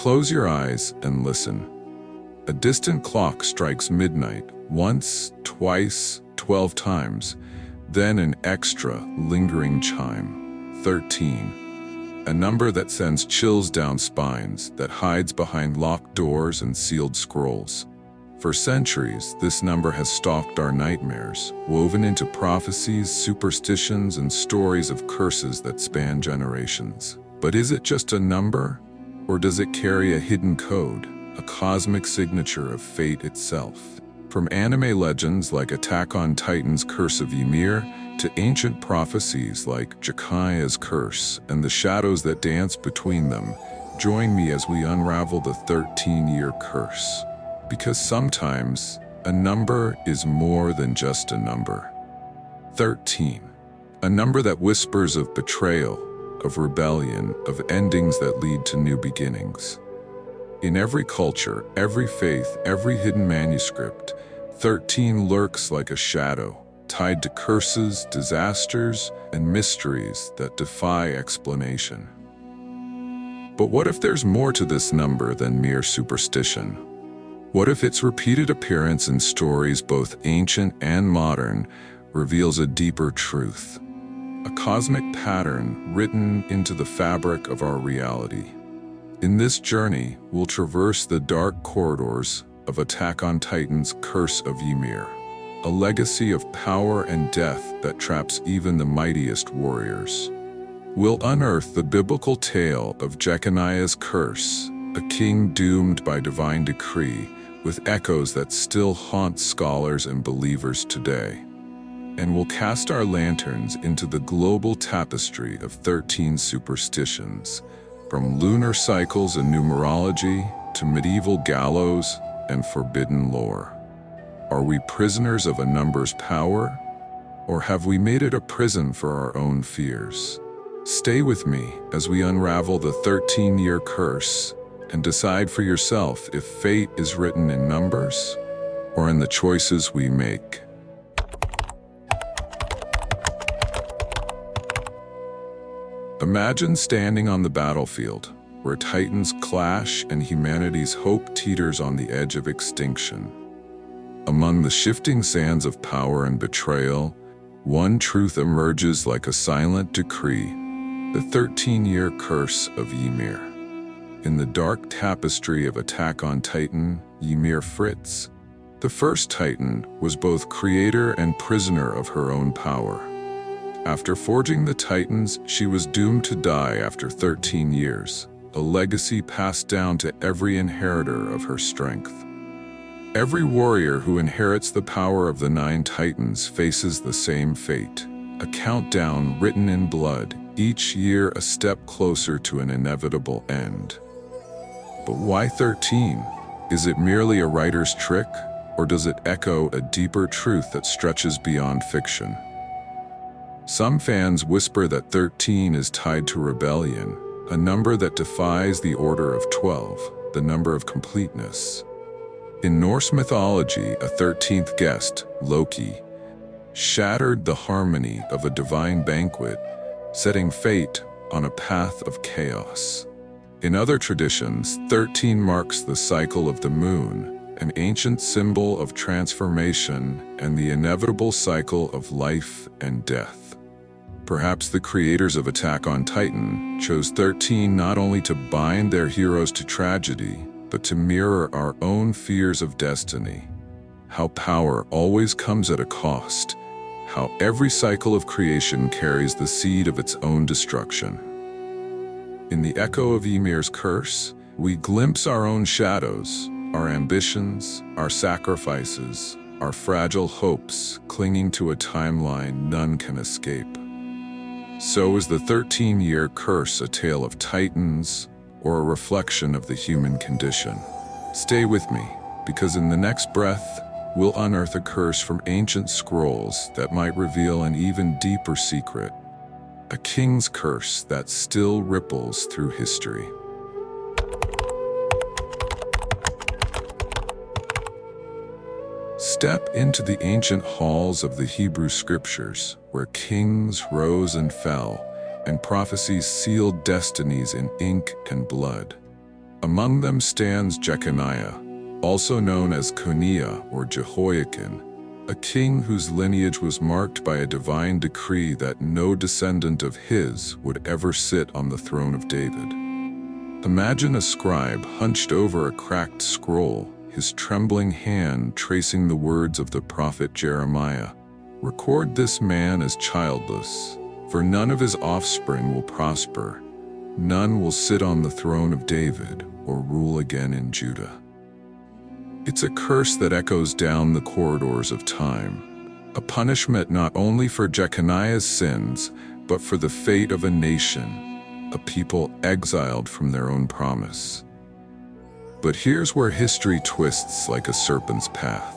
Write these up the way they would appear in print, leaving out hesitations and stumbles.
Close your eyes and listen. A distant clock strikes midnight, once, twice, 12 times, then an extra, lingering chime. 13. A number that sends chills down spines, that hides behind locked doors and sealed scrolls. For centuries, this number has stalked our nightmares, woven into prophecies, superstitions, and stories of curses that span generations. But is it just a number? Or does it carry a hidden code, a cosmic signature of fate itself? From anime legends like Attack on Titan's Curse of Ymir to ancient prophecies like Jeconiah's curse and the shadows that dance between them, join me as we unravel the 13-year curse. Because sometimes, a number is more than just a number. 13. A number that whispers of betrayal, of rebellion, of endings that lead to new beginnings. In every culture, every faith, every hidden manuscript, 13 lurks like a shadow, tied to curses, disasters, and mysteries that defy explanation. But what if there's more to this number than mere superstition? What if its repeated appearance in stories both ancient and modern reveals a deeper truth? A cosmic pattern written into the fabric of our reality. In this journey, we'll traverse the dark corridors of Attack on Titan's Curse of Ymir, a legacy of power and death that traps even the mightiest warriors. We'll unearth the biblical tale of Jeconiah's curse, a king doomed by divine decree, with echoes that still haunt scholars and believers today. And we'll cast our lanterns into the global tapestry of 13 superstitions, from lunar cycles and numerology to medieval gallows and forbidden lore. Are we prisoners of a number's power, or have we made it a prison for our own fears? Stay with me as we unravel the 13-year curse and decide for yourself if fate is written in numbers or in the choices we make. Imagine standing on the battlefield, where titans clash and humanity's hope teeters on the edge of extinction. Among the shifting sands of power and betrayal, one truth emerges like a silent decree, the 13-year curse of Ymir. In the dark tapestry of Attack on Titan, Ymir Fritz, the first Titan, was both creator and prisoner of her own power. After forging the Titans, she was doomed to die after 13 years, a legacy passed down to every inheritor of her strength. Every warrior who inherits the power of the 9 Titans faces the same fate, a countdown written in blood, each year a step closer to an inevitable end. But why 13? Is it merely a writer's trick, or does it echo a deeper truth that stretches beyond fiction? Some fans whisper that 13 is tied to rebellion, a number that defies the order of 12, the number of completeness. In Norse mythology, a 13th guest, Loki, shattered the harmony of a divine banquet, setting fate on a path of chaos. In other traditions, 13 marks the cycle of the moon, an ancient symbol of transformation and the inevitable cycle of life and death. Perhaps the creators of Attack on Titan chose 13 not only to bind their heroes to tragedy, but to mirror our own fears of destiny. How power always comes at a cost, how every cycle of creation carries the seed of its own destruction. In the echo of Ymir's curse, we glimpse our own shadows, our ambitions, our sacrifices, our fragile hopes clinging to a timeline none can escape. So is the 13-year curse a tale of titans or a reflection of the human condition? Stay with me, because in the next breath, we'll unearth a curse from ancient scrolls that might reveal an even deeper secret, a king's curse that still ripples through history. Step into the ancient halls of the Hebrew Scriptures, where kings rose and fell, and prophecies sealed destinies in ink and blood. Among them stands Jeconiah, also known as Coniah or Jehoiakim, a king whose lineage was marked by a divine decree that no descendant of his would ever sit on the throne of David. Imagine a scribe hunched over a cracked scroll, his trembling hand tracing the words of the prophet Jeremiah. "Record this man as childless, for none of his offspring will prosper. None will sit on the throne of David or rule again in Judah." It's a curse that echoes down the corridors of time, a punishment not only for Jeconiah's sins, but for the fate of a nation, a people exiled from their own promise. But here's where history twists like a serpent's path.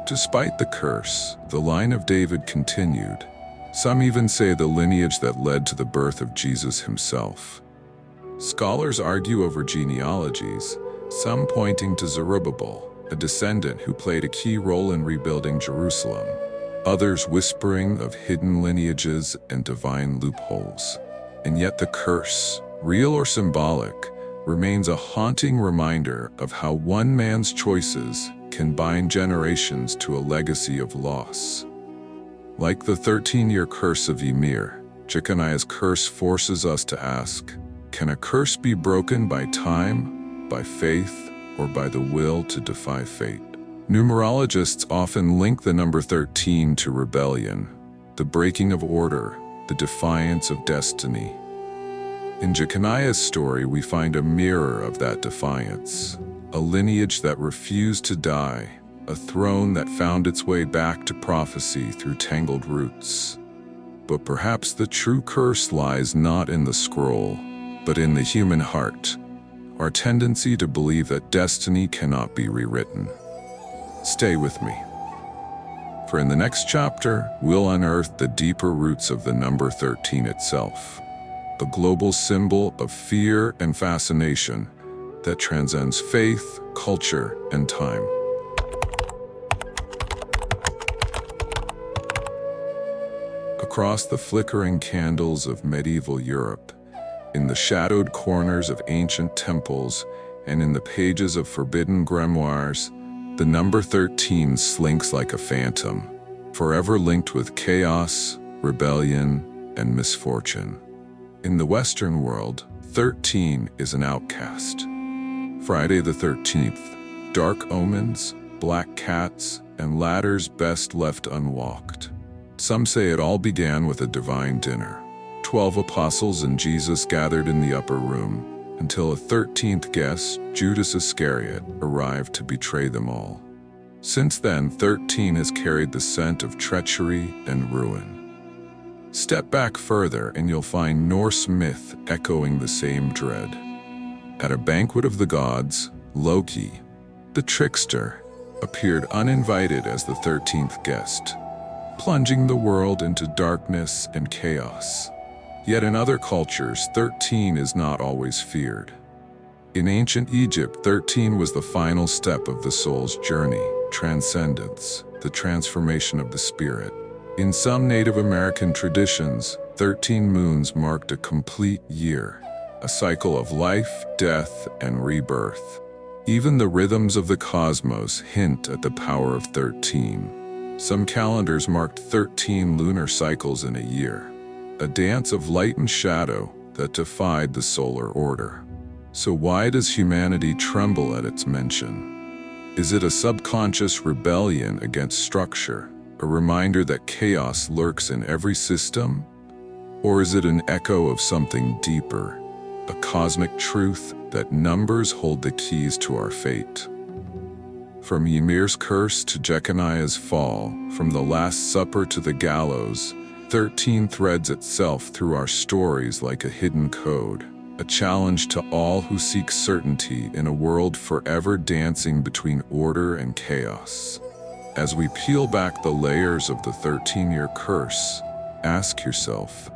Despite the curse, the line of David continued. Some even say the lineage that led to the birth of Jesus himself. Scholars argue over genealogies, some pointing to Zerubbabel, a descendant who played a key role in rebuilding Jerusalem, others whispering of hidden lineages and divine loopholes. And yet the curse, real or symbolic, remains a haunting reminder of how one man's choices can bind generations to a legacy of loss. Like the 13-year curse of Ymir, Jeconiah's curse forces us to ask, can a curse be broken by time, by faith, or by the will to defy fate? Numerologists often link the number 13 to rebellion, the breaking of order, the defiance of destiny. In Jeconiah's story, we find a mirror of that defiance, a lineage that refused to die, a throne that found its way back to prophecy through tangled roots. But perhaps the true curse lies not in the scroll, but in the human heart, our tendency to believe that destiny cannot be rewritten. Stay with me, for in the next chapter, we'll unearth the deeper roots of the number 13 itself, a global symbol of fear and fascination that transcends faith, culture, and time. Across the flickering candles of medieval Europe, in the shadowed corners of ancient temples, and in the pages of forbidden grimoires, the number 13 slinks like a phantom, forever linked with chaos, rebellion, and misfortune. In the Western world, 13 is an outcast. Friday the 13th, dark omens, black cats, and ladders best left unwalked. Some say it all began with a divine dinner. 12 apostles and Jesus gathered in the upper room, until a 13th guest, Judas Iscariot, arrived to betray them all. Since then, 13 has carried the scent of treachery and ruin. Step back further and you'll find Norse myth echoing the same dread. At a banquet of the gods, Loki, the trickster, appeared uninvited as the 13th guest, plunging the world into darkness and chaos. Yet in other cultures, 13 is not always feared. In ancient Egypt, 13 was the final step of the soul's journey, transcendence, the transformation of the spirit. In some Native American traditions, 13 moons marked a complete year, a cycle of life, death, and rebirth. Even the rhythms of the cosmos hint at the power of 13. Some calendars marked 13 lunar cycles in a year, a dance of light and shadow that defied the solar order. So why does humanity tremble at its mention? Is it a subconscious rebellion against structure, a reminder that chaos lurks in every system? Or is it an echo of something deeper, a cosmic truth that numbers hold the keys to our fate? From Ymir's curse to Jeconiah's fall, from the Last Supper to the gallows, 13 threads itself through our stories like a hidden code, a challenge to all who seek certainty in a world forever dancing between order and chaos. As we peel back the layers of the 13-year curse, ask yourself,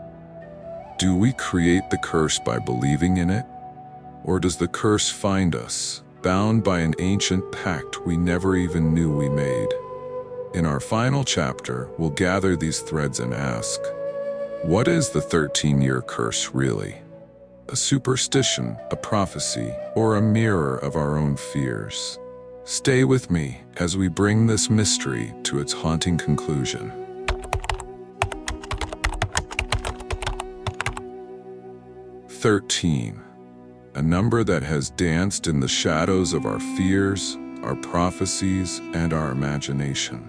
do we create the curse by believing in it? Or does the curse find us, bound by an ancient pact we never even knew we made? In our final chapter, we'll gather these threads and ask, what is the 13-year curse really? a superstition, a prophecy, or a mirror of our own fears? Stay with me as we bring this mystery to its haunting conclusion. 13. A number that has danced in the shadows of our fears, our prophecies, and our imagination.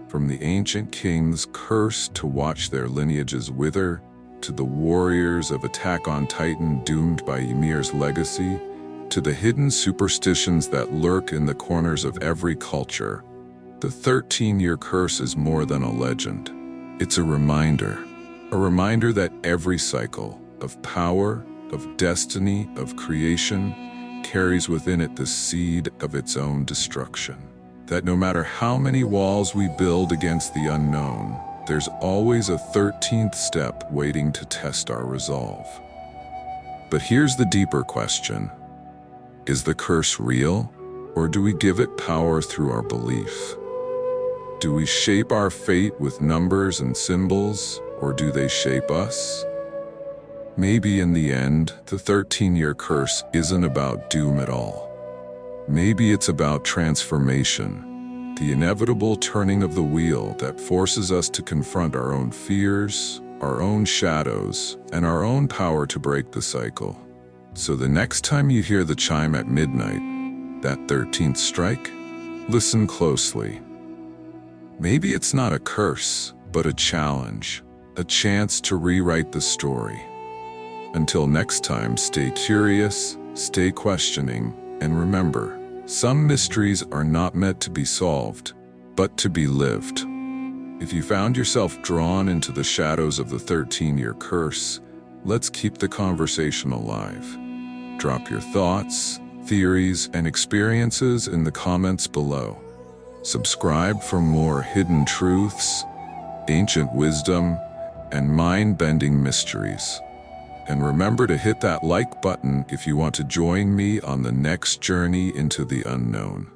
From the ancient kings cursed to watch their lineages wither, to the warriors of Attack on Titan doomed by Ymir's legacy, to the hidden superstitions that lurk in the corners of every culture, the 13-year curse is more than a legend. It's a reminder that every cycle of power, of destiny, of creation, carries within it the seed of its own destruction. That no matter how many walls we build against the unknown, there's always a 13th step waiting to test our resolve. But here's the deeper question. Is the curse real, or do we give it power through our belief? Do we shape our fate with numbers and symbols, or do they shape us? Maybe in the end, the 13-year curse isn't about doom at all. Maybe it's about transformation, the inevitable turning of the wheel that forces us to confront our own fears, our own shadows, and our own power to break the cycle. So the next time you hear the chime at midnight, that 13th strike, listen closely. Maybe it's not a curse, but a challenge, a chance to rewrite the story. Until next time, stay curious, stay questioning, and remember, some mysteries are not meant to be solved, but to be lived. If you found yourself drawn into the shadows of the 13-year curse, let's keep the conversation alive. Drop your thoughts, theories, and experiences in the comments below. Subscribe for more hidden truths, ancient wisdom, and mind-bending mysteries. And remember to hit that like button if you want to join me on the next journey into the unknown.